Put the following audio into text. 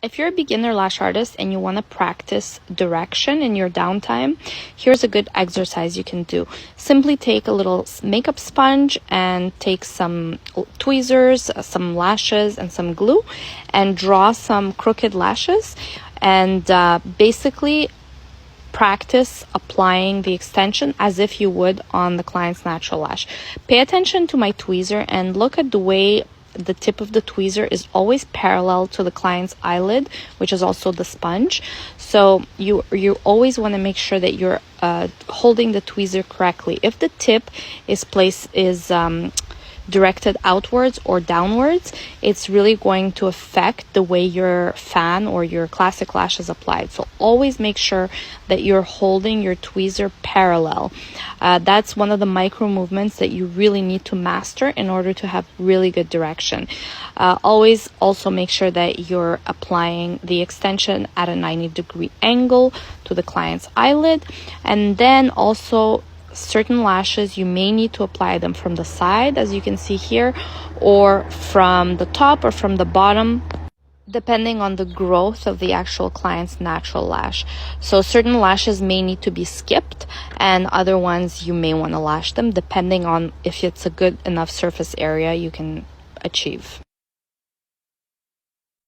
If you're a beginner lash artist and you want to practice direction in your downtime, here's a good exercise you can do. Simply take a little makeup sponge and take some tweezers, some lashes, and some glue, and draw some crooked lashes, and basically practice applying the extension as if you would on the client's natural lash. Pay attention to my tweezer and look at the way the tip of the tweezer is always parallel to the client's eyelid, which is also the sponge. So you always want to make sure that you're holding the tweezer correctly. If the tip is directed outwards or downwards, it's really going to affect the way your fan or your classic lash is applied. So always make sure that you're holding your tweezer parallel. That's one of the micro movements that you really need to master in order to have really good direction. Always also make sure that you're applying the extension at a 90-degree angle to the client's eyelid, and then also certain lashes you may need to apply them from the side, as you can see here, or from the top or from the bottom, depending on the growth of the actual client's natural lash. So certain lashes may need to be skipped, and other ones you may want to lash them depending on if it's a good enough surface area you can achieve.